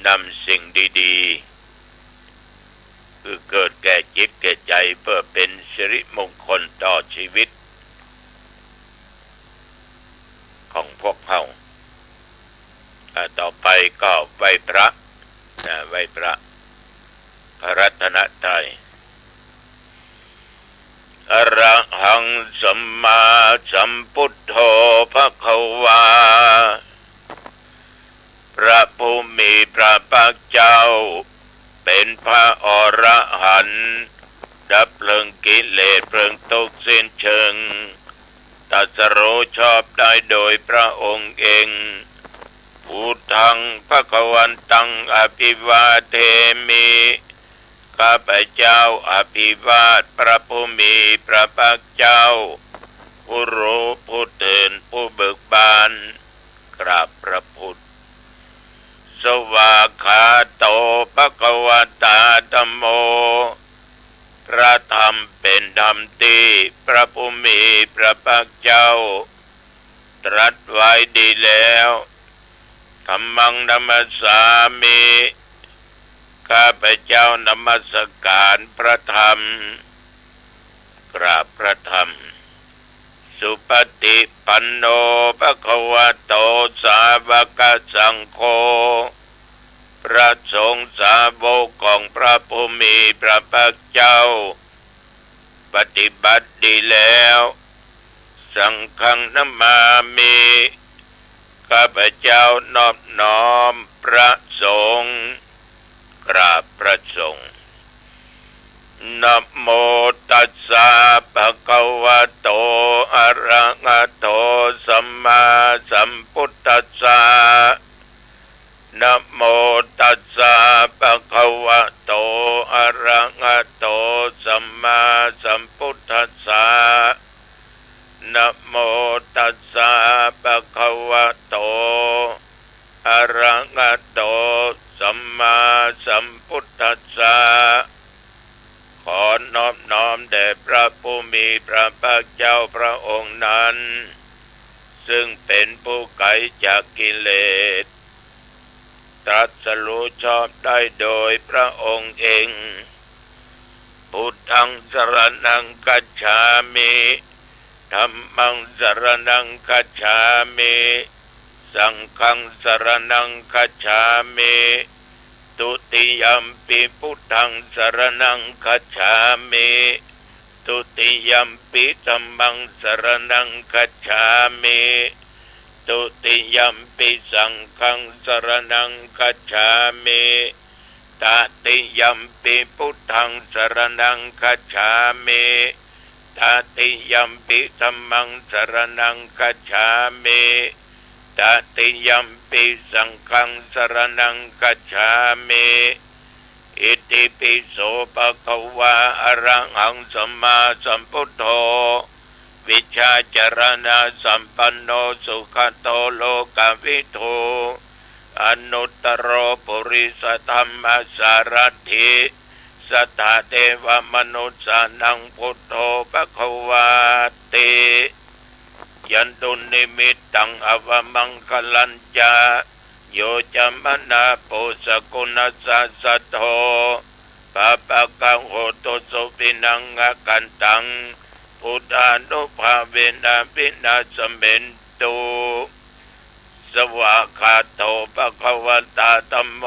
นำสิ่งดีๆคือเกิดแก่จิตแก่ใจเพื่อเป็นสิริมงคลต่อชีวิตของพวกเขาต่อไปก็ไหว้พระไหว้พระพระรัตนตรัยอรหังสัมมาสัมพุทโธภควาพระผู้มีพระภาคเจ้าเป็นพระอรหันต์ดับเพลิงกิเลสเพลิงทุกข์สิ้นเชิงตรัสรู้ชอบได้โดยพระองค์เองพุทธังภวันตังอภิวาเทมิข้าพเจ้าอภิวาทพระผู้มีพระภาคเจ้าผู้รู้ผู้ตื่นผู้เบิกบานกราบพระพุทธสวากขาโตภควตาธัมโมพระธรรมเป็นธรรมที่พระผู้มีพระภาคเจ้าตรัสไว้ดีแล้วธัมมังนัมสสามิข้าพเจ้านมัสการพระธรรมกราบพระธรรมสุปฏิปันโนภควโตสาวกสังโฆพระสงฆ์สาวกของพระผู้มีพระภาคเจ้าปฏิบัติดีแล้วสังฆังนัมมามิข้าพเจ้านอบน้อมพระสงฆ์กราบพระสงฆ์นะโมตัสสะภะคะวะโตอะระหะโตสัมมาสัมพุทธัสสะนะโมตัสสะภะคะวะโตอะระหะโตสัมมาสัมพุทธัสสะนะโมตัสสะภะคะวะโตอะระหะโตสัมมาสัมพุทธัสสะขอนอบน้อมแด่พระผู้มีพระภาคเจ้าพระองค์นั้นซึ่งเป็นผู้ไกลจากกิเลสตรัสรู้ชอบได้โดยพระองค์เองพุทธังสรณังคัจฉามิธัมมังสรณังคัจฉามิสังฆังสรณังคัจฉามิตุติยัมปิพุทธังสรณังคัจฉามิตุติยัมปิธัมมังสรณังคัจฉามิตุติยัมปิสังฆังสรณังคัจฉามิตติยัมปิพุทธังสรณังคัจฉามิตติยัมปิธัมมังสรณังคัจฉามิตติยัมปิสังฆังสรณังคัจฉามิอิติปิโสภะคะวะอะระหังสัมมาสัมพุทโธวิชาจารณะสัมปันโนสุขโตโลกวิทูอนุตตรปุริสธรรมสารถิสัทธาเทวมนุสสานังพุทโธภควาติยันตุนิมิตตังอวมังคลัญจาโยจัมมนาปุสกุณัสสะโธปะปะกังโหตุสุปินังกันตังพุทธานุภาเวนะวินาสเมนตุสวากขาโตภควตาธัมโม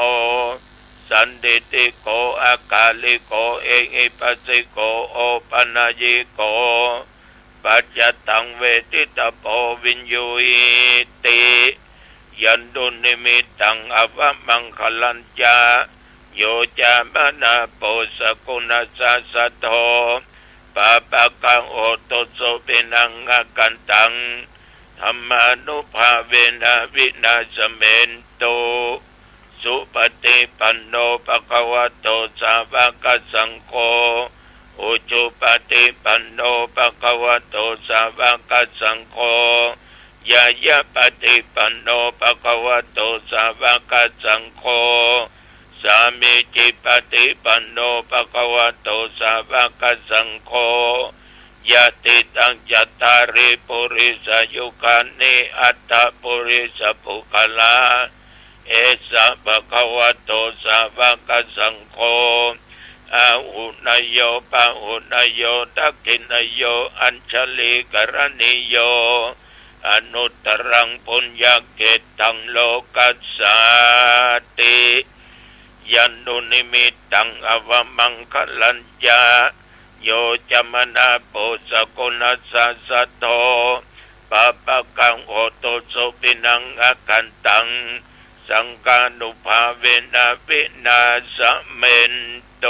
สันติติโกอากาลิโกเอหิปัสสิโกโอปัญญิโกปัจจตังเวทิตโพวิญญูหิติยันตุนิมิตตังอวมังคลัญจาโยจามนาปุสกุณัสสะโธปะปะกังโอตุสุปินังกันตังธัมมานุภาเวนะวินาสเมนตุสุปฏิปันโนภควโตสาวกสังโฆอุจุปฏิปันโนภควโตสาวกสังโฆยายะปฏิปันโนภควโตสาวกสังโฆสามิจิปฏิปันโนภควโตสาวกสังโฆยะติตังจัตตาริปุริสยุคานิอัตตปุริสปุคลา เอสะภะคะวะโตสาวกสังโฆอาหุนยโยปะหุนยโยทักขินยโยอัญชลีกรณิโยอนุตตรังปุญญเกตังโลกัสสาติยันตุนิมิตตังอวมังคลัญญาโยจมนาโปสกุณัสสะสะโตปะปะกังโอโตโสปินังอาคันตังสังฆานุภาเวนะวินาสเมนโต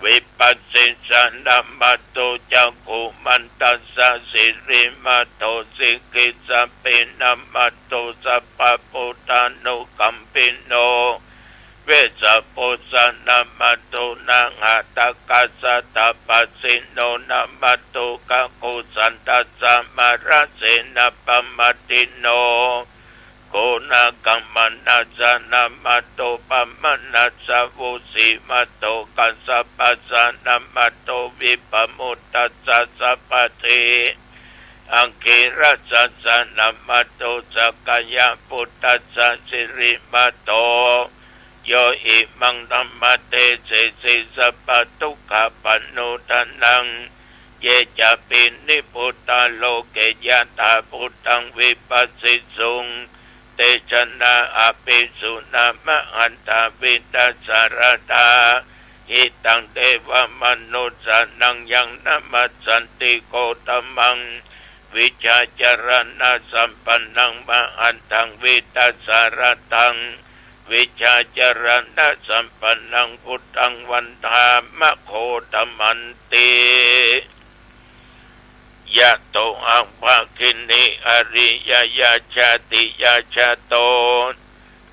วิปัสสิสานามัตโตจักขุมันตัสสะสิริมัตโตสิกิสะปินามัตโตสัพพะปุตตานุกัมปิโนเวสะโพสะนามัตโตนังหัตถกัสสะตาปัสสิโนนามัตโตกะกุสันตัสสะมาระเสนะปะมัตติโนโกนากัมมันัสสะนามัตโตปะมนัสสะวุสิมัตโตกัสสะปัสสะนามัตโตวิปมุตตัสสะสัพพะเทอังคิรัสสะนามัตโตสักกายพุทธัสสะสิริมัตโตโยอิมังธัมมะเตเสสิสัพพะทุกขปันโนทนังเยจะปินิพุตตาโลเกยะตาพุทธังวิปัสสิสุงเตชนะอภิสุนามะอันตาวิตาสารตาหิตังเทวมนุสสานังยังนมัสสันติโกตมังวิชาจารณะสัมปันนังมะอันตังวิตาสารตังวิชาจารณะสัมปันนังพุทธังวันธามะโคตมันติยะโตอังภาคินิอริยยาชาติยาชาโต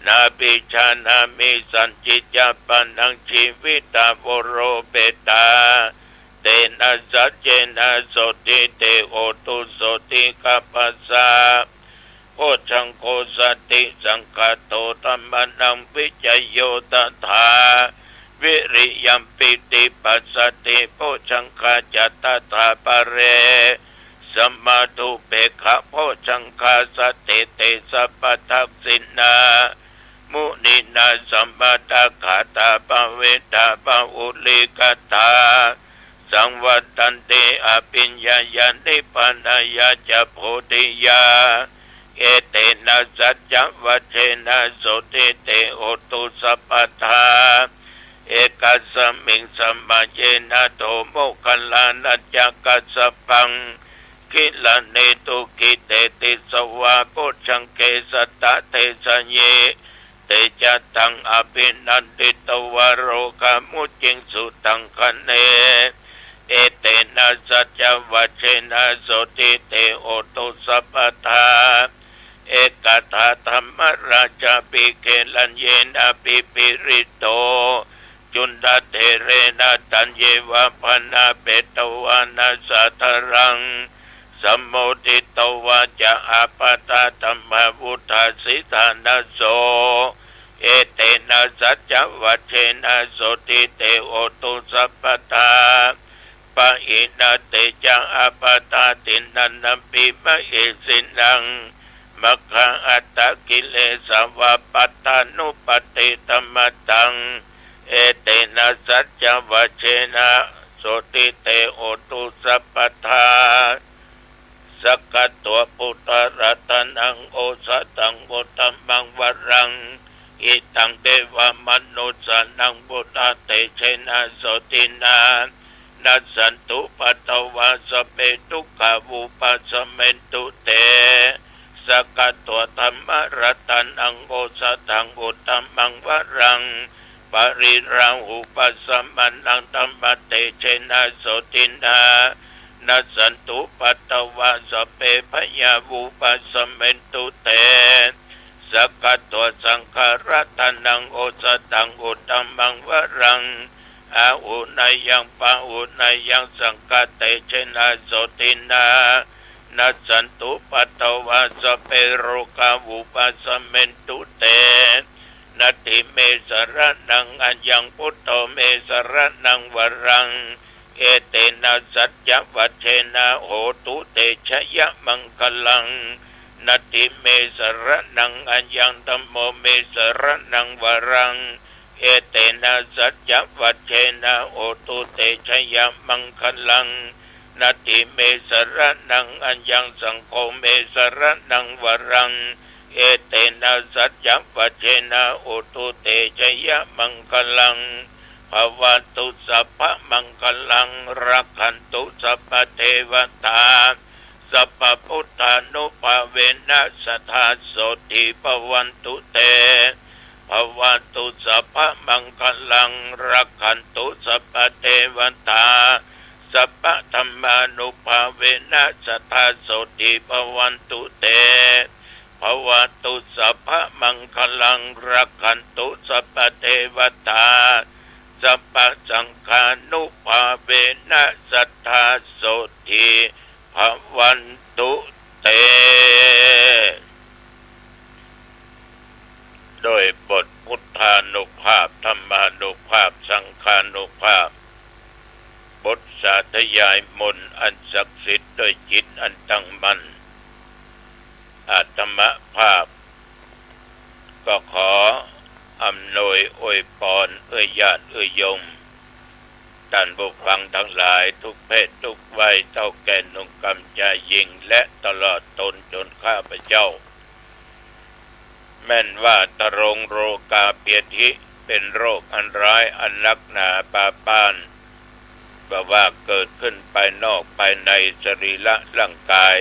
นาปิชานามิสัญจิจาปนังชีวิตาโวโรเบตาเตนะสัจเจนะโสติเตโอตุโสติกัปปะสะโอชังโคสติสังฆโตธัมมนังวิจโยตถาวิริยัมปิติปัสสติโพชังคาจัตตาปะเรสัมมาทุเปขะโพชังคาสติเตสัพพทักษินามุนินาสัมปตะขาตาปเวทาปอุลิกตาสังวัตันติอภิญญายานิพพานายาจะโพธิยาเอเตนะสัจจวัชเชนะโสติเตโอตุสัพพทาเอกัสสมิงสัมมาเยนะโตโมคคัลลานัจจกัสสปังกิลาเนตุกิเตติสวะโพชังเกสตะเทสัญเยเตจัตตังอภินันติตวโรกามุจิงสุตังคะเนเอเตนะสัจจวัชเชนะโสติเตโอตุสัพพทาเอกทาธรรมราชาปิเกลัญเยนะปิปิริโตจุนดาเทเรนะตัญเยวะพนาเปตวานาสัทรังสัมโมทิตวาจะอาปตาธรรมวุฒาสิธานาโสเอเตนะสัจจวัชเชนะโสติเตโอตุสัพพทาปะอินาเตจังอาปตาตินันนัมปิมะเอสินังมัคคะอัตตกิเลสวะปัตตานุปติธรรมตังเอเตนะสัจจวัชเชนะโสติเตโอตุสัพพทาสกัตตัวปุตตะรัตนังโอสตังโอตัมมังวรังอิตังเทวมนุสสานังบุตตเตเชนะโสตินานัสสันตุปัตตวาสเปตุกขาวุปัสสเมนตุเตสกัตตัวธรรมรัตนังโอสตังโอตัมมังวรังปริราหุปัสสมังนังธรรมเตเชนะโสตินานัสสันตุปัตตวาสเปพยาวุปัสสเมนตุเตสกัตตัวสังฆรัตนังโอสตังโอตัมมังวรังอาอุนายังปะอุนายังสังฆเตเชนะโสตินานัสสันตุปัตตวาสเปโรกาวุปัสสเมนตุเตนัตถิเมสรนังอัญญังพุทโธเมสรนังวรังเอเตนะสัจจวัชเชนะโหตุเตชะยะมังคลัง นัตถิเมสรนังอัญญังธัมโมเมสรนังวรังเอเตนะสัจจวัชเชนะโอตุเตชยมังคลังนัตถิเมสรนังอัญญังสังโฆเมสรนังวรังเอเตนะสัจจวัชเชนะโอตุเตชยมังคลังภวันตุสัพพะมังคลังรักขันตุสัพพะเทวตาสัพพะพุทธานุภาเวนะสัทธาโสติภวันตุเตภวันตุสัพพะมังคลังรักขันตุสัพพะเทวตาสัพพะธรรมานุภาเวนะสัทธาโสติภวันตุเตภวันตุสัพพะมังคลังรักขันตุสัพพะเทวตาสัพพะสังฆานุภาเวนะสัทธาโสติภวันตุเตโดยบทพุทธานุภาพธรรมานุภาพสังฆานุภาพบทสาธยายมนต์อันศักดิ์สิทธิ์โดยจิตอันตั้งมั่นอาตมภาพก็ขออำนวยอวยพรญาติโยมท่านผู้ฟังทั้งหลายทุกเพศทุกวัยเท่าแก่หนุ่มกำจะยิ่งและตลอดตนจนข้าพเจ้าแม่นว่าตรงโรกาเปียธิเป็นโรคอันร้ายอันนักหนาปาปานว่าเกิดขึ้นภายนอกภายในสรีระร่างกาย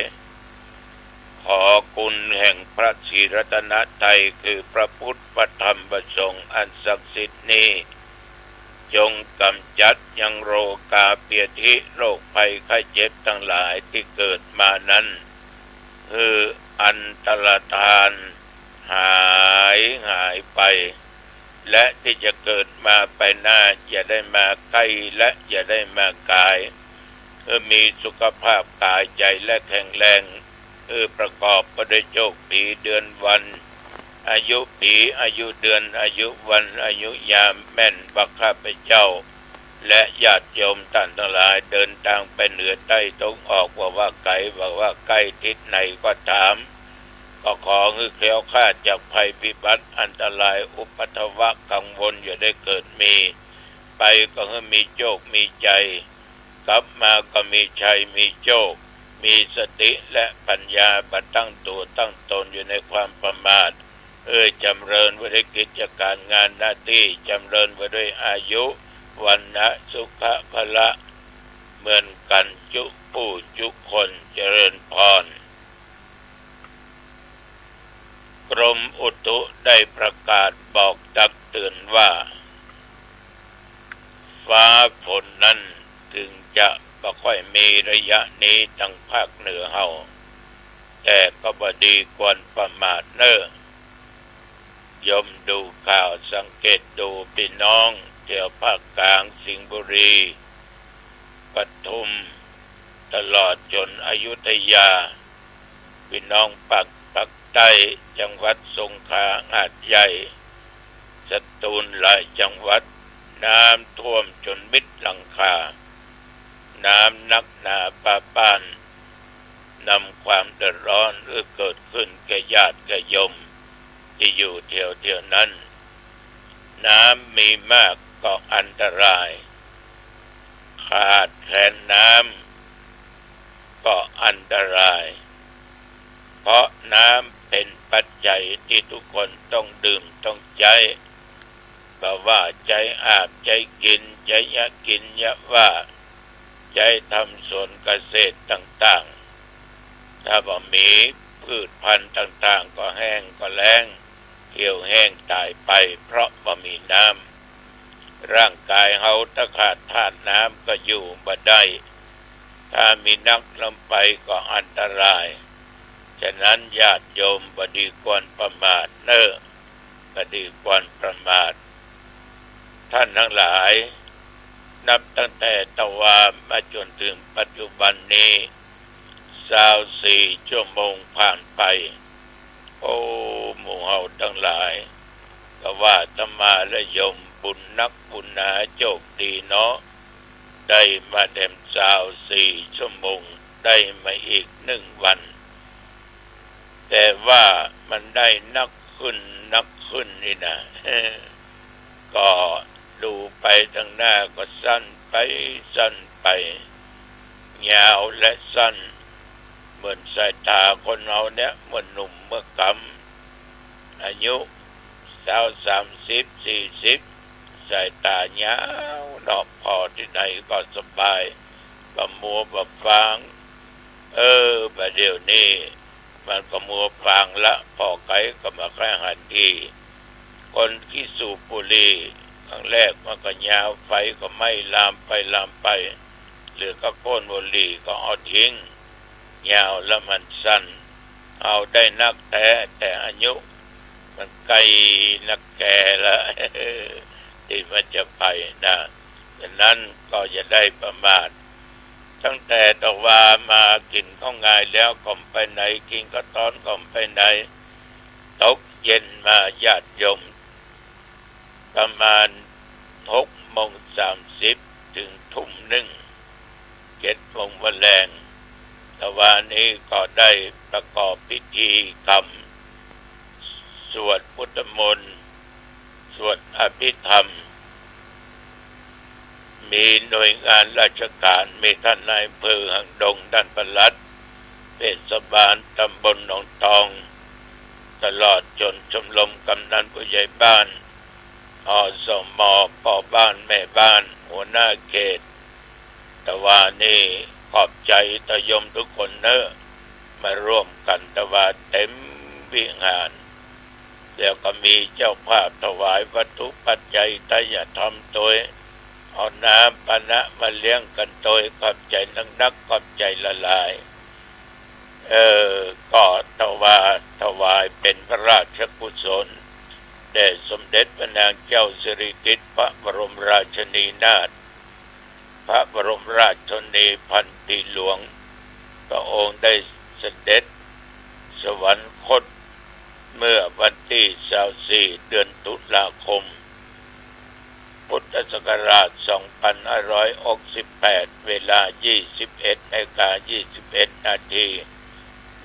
ขอคุณแห่งพระศรีรัตนตรัยคือพระพุทธพระธรรมพระสงฆ์อันศักดิ์สิทธิ์นี้จงกำจัดยังโรกาเปียธิโรคภัยไข้เจ็บทั้งหลายที่เกิดมานั้นคืออันตรธานหายไปและที่จะเกิดมาไปหน้าอย่าได้มาใกล้และอย่าได้มาไกลมีสุขภาพกายใจและแข็งแรงประกอบไปด้วยโชคปีเดือนวันอายุปีอายุเดือนอายุวันอายุยามแม่นบักข้าพเจ้าและญาติโยมท่านทั้งหลายเดินทางไปเหนือใต้ตกออกว่าไกลว่าใกล้ทิศไหนก็ตามก็ขอให้แคล้วคลาดจากภัยพิบัติอันตรายอุปัฏฐวะกังวลอย่าได้เกิดมีไปก็ให้มีโชคมีใจกลับมาก็มีชัยมีโชคมีสติและปัญญาบัดตั้งตัวตั้งตนอยู่ในความประมาทจำเริญไว้ด้วยกิจการงานหน้าที่จำเริญไว้ด้วยอายุวันนะสุขะพละเหมือนกันจุผู้จุคนเจริญพรกรมอุตุได้ประกาศบอกตักเตือนว่าฟ้าฝนนั้นถึงจะบ่ค่อยมีระยะนี้ทางภาคเหนือเฮาแต่ก็บ่ดีควรประมาทเน้อยมดูข่าวสังเกตดูพี่น้องแถวภาคกลางสิงห์บุรีปทุมตลอดจนอยุธยาพี่น้องภาคใต้จังหวัดสงขลาหาดใหญ่สตูลหลายจังหวัดน้ำท่วมจนมิดหลังคาน้ำนักหนาปาปานนำความเดือดร้อนเกิดขึ้นแก่ญาติแก่โยมที่อยู่แถวนั้นน้ำมีมากก็อันตรายขาดแคลนน้ำก็อันตรายเพราะน้ำเป็นปัจจัยที่ทุกคนต้องดื่มต้องใช้บ่ว่าใจอาบใจกินใจยะกินยะว่าใจทำสวนเกษตรต่างๆถ้าบ่มีพืชพันธุ์ต่างๆก็แห้งก็แล้งเหี่ยวแห้งตายไปเพราะบ่มีน้ำร่างกายเฮาถ้าขาดธาตุน้ำก็อยู่บ่ได้ถ้ามีนักลำไปก็อันตรายฉะนั้นญาติโยมบ่ดีควรประมาทบ่ดีควรประมาทท่านทั้งหลายนับตั้งแต่ตะวามาจนถึงปัจจุบันนี้24 ชั่วโมงผ่านไปโอ้หมู่เฮาทั้งหลายก็ว่าอาตมาและโยมบุญนักบุญหนาโชคดีเนาะได้มาเต็ม24 ชั่วโมงได้มาอีก1 วันแ แต่ว่ามันได้นักขึ้นนี่นะก็ดูไปทางหน้าก็สั้นไปยาวและสั้นเหมือนสายตาคนเราเนี่ยเหมือนหนุ่มเมื่อกำอายุ30-40สายตายาวนอกพอที่ไหนก็สบายบะมัวบะฟางบะเดี๋ยวนี้มันก็มัวฟางละพอไกก็มาแค่หันทีคนที่สูบบุหรี่ครั้งแรกมันก็ยาวไฟก็ไม่ลามไปหรือก็โค่นบุหรี่ก็เอาทิ้งยาวแล้วมันสั้นเอาได้นักแต่อายุมันไกลนักแก่ละที่มันจะไปนะดังนั้นก็อย่าได้ประมาทตั้งแต่ตะวามากินข้าวงายแล้วก็ไปไหนกินกระต้อนก็ไปไหนตกเย็นมาญาติโยมประมาณ6:30ถึง1:00 7:00วันแรงตะวันนี้ก็ได้ประกอบพิธีกรรมสวดพุทธมนต์สวดอภิธรรมมีหน่วยงานราชการมีท่านนายอำเภอหางดงท่านปลัดเทศบาลตำบลหนองทองตลอดจนชมรมกำนันผู้ใหญ่บ้านอสม.พ่อบ้านแม่บ้านหัวหน้าเขตตะวันนี้ขอบใจตะยมทุกคนเนอะมาร่วมกันตะวันเต็มวิหารแล้วก็มีเจ้าภาพถวายวัตถุปัจจัยทายธรรมโดยเอาน้ำปานะมาเลี้ยงกันโดยขอบใจนักขอบใจละลายก็ถวายเป็นพระราชกุศลแด่สมเด็จพระนางเจ้าสิริกิติ์พระบรมราชินีนาถพระบรมราชชนนีพันปีหลวงพระองค์ได้เสด็จสวรรคตเมื่อวันที่24เดือนตุลาคมพุทธศักราช2568เวลา 21:21 นาที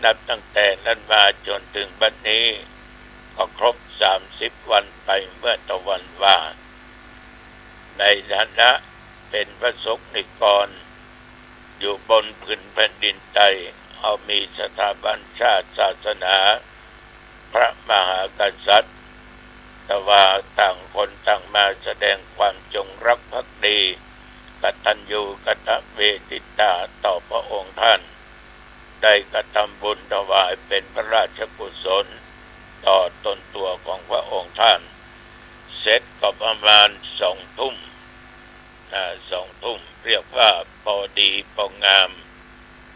นับตั้งแต่นั้นมาจนถึงบัดนี้ก็ครบ30วันไปเมื่อตะวันว่าในฐานะเป็นพระสงฆ์นิกรอยู่บนพื้นแผ่นดินไทยเอามีสถาบันชาติศาสนาพระมหากษัตริย์แต่ว่าต่างคนต่างมาแสดงความจงรักภักดีกตัญญูกตเวทิตาต่อพระองค์ท่านได้กระทำบุญถวายเป็นพระราชกุศลต่อตนตัวของพระองค์ท่านเสร็จก็ประมาณ2:00 เรียกว่าพอดีพองาม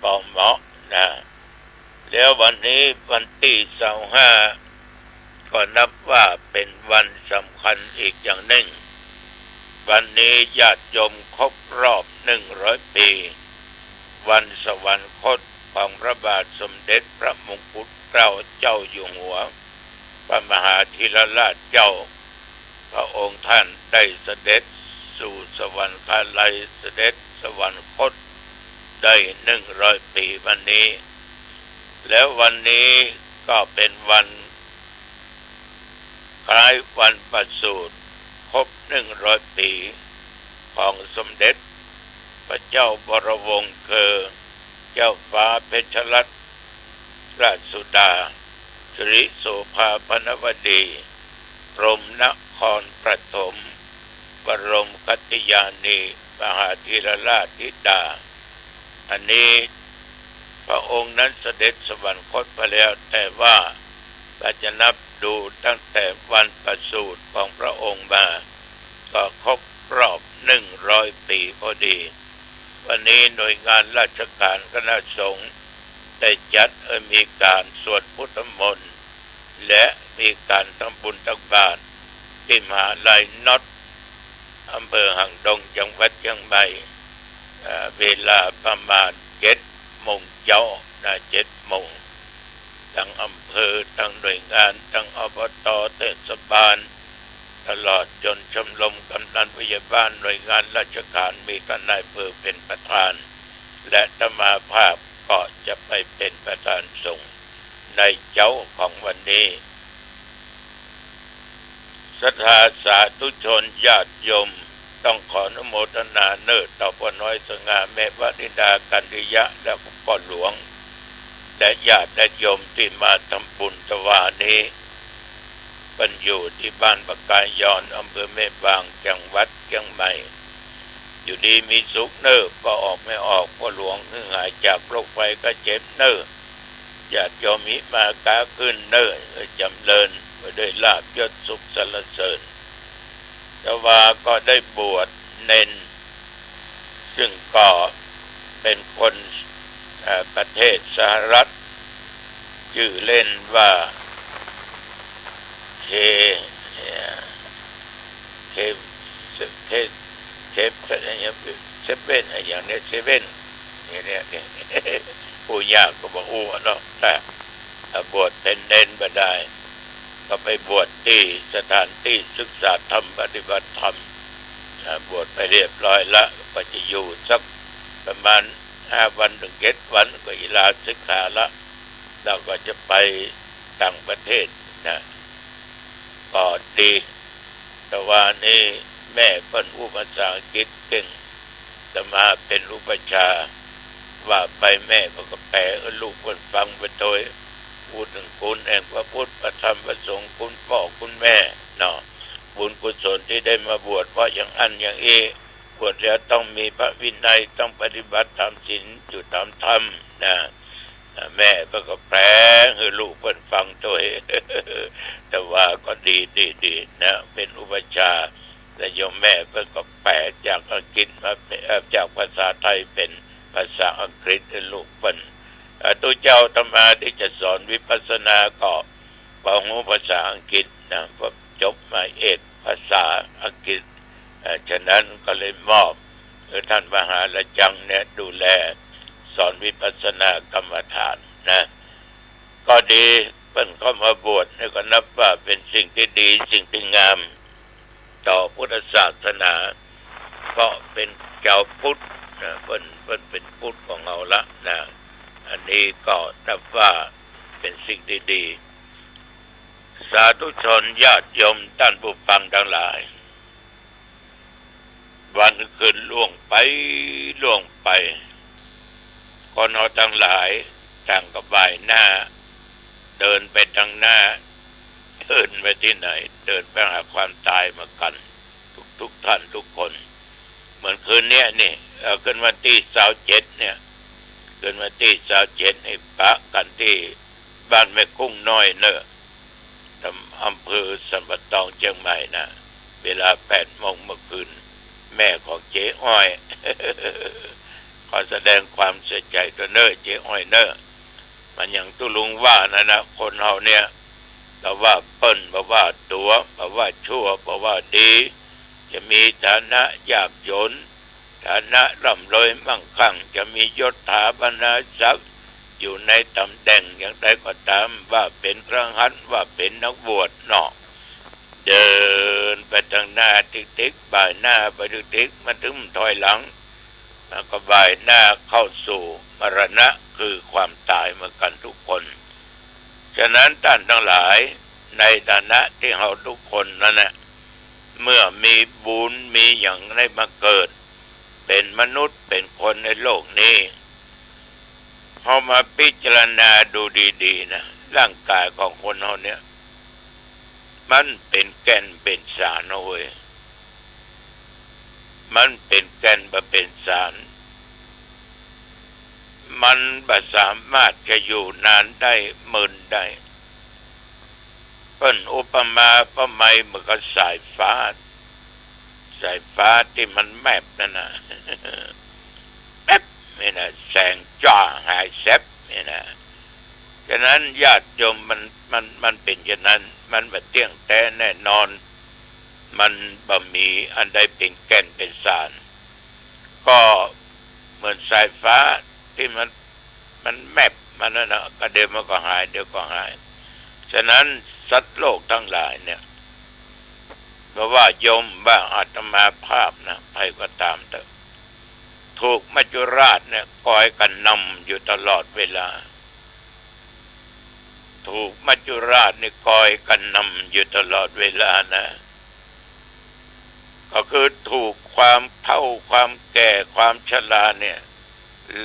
พอเหมาะนะแล้ววันนี้วันที่25ก็นับว่าเป็นวันสำคัญอีกอย่างหนึ่งวันนี้ญาติโยมครบรอบ100 ปีวันสวรรคตของพระบาทสมเด็จพระมงกุฎเกล้าเจ้าอยู่หัวพระมหาธีรราชเจ้าพระองค์ท่านได้เสด็จสู่สวรรคาลัยเสด็จสวรรคตได้100 ปีวันนี้แล้ววันนี้ก็เป็นวันคล้ายวันประสูติครบ100 ปีของสมเด็จพระเจ้าบรมวงศ์คือเจ้าฟ้าเพชรรัตนราชสุดาสิริโสภาพนวดีกรมนครปฐมบรมกัตยานีมหาธีรราชธิดาอันนี้พระองค์นั้นเสด็จสวรรคตไปแล้วแต่ว่าถ้าจะนับดูตั้งแต่วันประสูติของพระองค์มาก็ครบรอบ100 ปีพอดีวันนี้หน่วยงานราชการคณะสงฆ์ได้จัดมีการสวดพุทธมนต์และมีการทำบุญตักบาตรที่มหาลัยน็อตอำเภอหางดงจังหวัดเชียงใหม่เวลาประมาณ7:00เช้า7:00ทั้งอำเภอทั้งหน่วยงานทั้งอบต.เทศบาลตลอดจนชมรมกำนันผู้ใหญ่บ้านหน่วยงานราชการมีท่านนายอำเภอเป็นประธานและธรรมาภาพก็จะไปเป็นประธานสงฆ์ ในเจ้าของวันนี้ศรัทธาสาธุชนญาติโยมต้องขออนุโมทนาเนิ่นต่อพ่อน้อยสง่าแม่วนิดากันติยะและพ่อหลวงและญาติและโยมที่มาทำบุญถวายนี้เป็นอยู่ที่บ้านปะกายย้อนอำเภอแม่บางจังหวัดเชียงใหม่อยู่ดีมีสุขเนิ่ก็ออกไม่ออกพ่อหลวงเพิ่งหายจากโรคไฟก็เจ็บเนิ่ญาติโยมมิมากาขึ้นเนิ่จำเริญด้วยลาภยศสุขสรรเสริญแต่ว่าก็ได้บวชเน้นซึ่งก็เป็นคนประเทศสหรัฐชื่อเล่นว่าเคเคเคเคเซเว่นอย่างนี้เซเว่นเนี่ยผู้ยากก็บอกเนาะแต่บวชเป็นเน้นมาได้ก็ไปบวชที่สถานที่ศึกษาธรรมปฏิบัติธรรมบวชไปเรียบร้อยละก็จะอยู่สักประมาณ5 วันถึง7 วันก็ลาสิกขาละเราก็จะไปต่างประเทศนะก็ดีแต่ว่านี่แม่เป็นผู้ภาษาอังกฤษเก่งแต่มาเป็นอุปชาว่าไปแม่ก็แปลลูกคนฟังไปโดยพูดถึงคุณแห่งพระพุทธพระธรรมพระสงฆ์คุณพ่อคุณแม่เนาะบุญกุศลที่ได้มาบวชเพราะอย่างอันอย่างนี้บวชแล้วต้องมีพระวินัยต้องปฏิบัติตามศีลอยู่ตามธรรมนะแม่ก็แปลให้ลูกเพิ่นฟังตัวเองแต่ว่าก็ดีนะเป็นอุปชาแต่โยมแม่เพิ่นก็แปลจากอังกฤษมาจากภาษาไทยเป็นภาษาอังกฤษให้ลูกเพิ่นตัวเจ้าธรรมาที่จะสอนวิปัสสนาก็พอรู้ภาษาอังกฤษนะพอจบมาเอกภาษาอังกฤษฉะนั้นก็เลยมอบท่านมหาละจังเนี่ยดูแลสอนวิปัสสนากรรมฐานนะก็ดีเพิ่นเข้ามาบวชนี่ก็นับว่าเป็นสิ่งที่ดีสิ่งที่งามต่อพุทธศาสนาก็เป็นเจ้าพุทธนะเพิ่นเป็นพุทธของเราละนะอันนี้ก็นับว่าเป็นสิ่งที่ดีสาธุชนญาติโยมท่านผู้ฟังทั้งหลายวันคืนล่วงไปคนเราทั้งหลายต่างกับบ่ายหน้าเดินไปทางหน้าเดินไปที่ไหนเดินไปหาความตายมากันทุกท่านทุกคนเหมือนคืนนี้นี่คืนวันที่27เนี่ยคืนวันที่27นี่ปะกันที่บ้านแม่กุ้งน้อยเนอะอำเภอสันปะตองเชียงใหม่นะเวลา 8 โมงเมื่อคืนแม่ของเจ๊อ้อยขอแสดงความเสียใจตัวเนอะเจ๊อ้อยเนอะมันอย่างตุลุงว่านะคนเฮาเนี่ยบอกว่าเปิ้นบอกว่าตัวบอกว่าชั่วบอกว่าดีจะมีฐานะยากจนฐานะร่ำรวยมั่งคั่งจะมียศถาบรรดาศักดิ์อยู่ในตำแหน่งอย่างใดก็ตามว่าเป็นคฤหัสถ์ว่าเป็นนักบวชเนาะเดินไปทางหน้าติ๊กบ่ายหน้าไปติ๊กมันถึงถอยหลังแล้วก็บ่ายหน้าเข้าสู่มรณะคือความตายเหมือนกันทุกคนฉะนั้นท่านทั้งหลายในฐานะที่เราทุกคนนั่นแหละเมื่อมีบุญมีอย่างได้มาเกิดเป็นมนุษย์เป็นคนในโลกนี้พอมาพิจารณาดูดีๆนะร่างกายของคนเราเนี่ยมันเป็นแก่นเป็นสารนะเว้ยมันเป็นแก่นมาเป็นสารมันบ่สามารถจะอยู่นานได้มื่นได้เพิ่นอุปมาประไมยเหมือนกับสายฟ้าที่มันแมบนั่นนะแมบนี่นะแสงจ้าหายแสบนี่นะฉะนั้นญาติโยมมันเป็นอย่างนั้นมันบ่เที่ยงแท้แน่นอนมันบ่มีอันใดเป็นแก่นเป็นสารก็เหมือนสายฟ้าที่มันแมบมันนั่นนะก็เดี๋ยวมันก็หายเดี๋ยวก็หายฉะนั้นสัตว์โลกทั้งหลายเนี่ยเพราะว่าโยมบ้างอาตมาภาพนะใครก็ตามเถอะถูกมัจจุราชเนี่ยคอยกันนำอยู่ตลอดเวลา ถูกมัจจุราชนี่คอยกันนำอยู่ตลอดเวลานะก็คือถูกความเฒ่าความแก่ความชราเนี่ย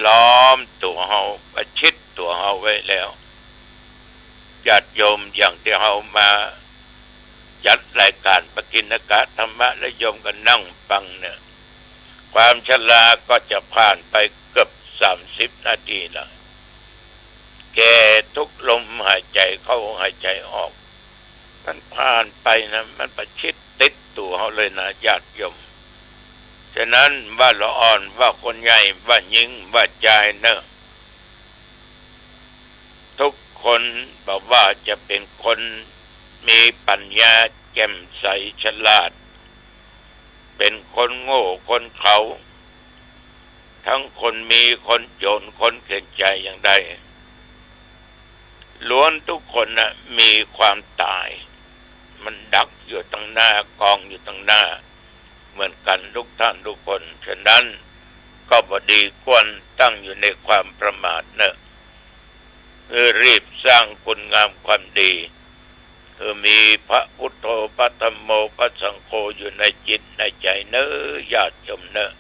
ล้อมตัวเฮาประชิดตัวเฮาไว้แล้วญาติโยมอย่างที่เฮามาจัดรายการปกิณกะธรรมะและโยมก็นั่งฟังเนี่ยความชราก็จะผ่านไปเกือบ30 นาทีละแก่ทุกลมหายใจเข้าหายใจออกมันผ่านไปนะมันประชิดติดตัวเฮาเลยนะญาติโยมฉะนั้นว่าละอ่อนว่าคนใหญ่ว่าหญิงว่าชายเนอะทุกคนบอกว่าจะเป็นคนมีปัญญาแจ่มใสฉลาดเป็นคนโง่คนเขาทั้งคนมีคนจนคนเก่งใจอย่างใดล้วนทุกคนนะมีความตายมันดักอยู่ตั้งหน้ากองอยู่ตั้งหน้าเหมือนกันทุกท่านทุกคนฉะนั้นก็บ่ดีควรตั้งอยู่ในความประมาทเนอะรีบสร้างคุณงามความดีมีพระพุทโธพระธัมโมพระสังโฆอยู่ในจิตในใจเนอะญาติโยมเนอะ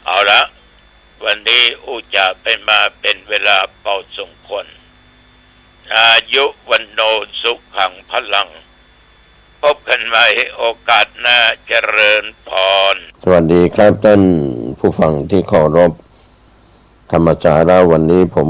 เอาละวันนี้อุจาไปมาเป็นเวลาเป่าสมควรอายุวันโนสุขังพลังพบกันใหม่โอกาสหน้าเจริญพรสวัสดีครับท่านผู้ฟังที่เคารพธรรมจาระวันนี้ผม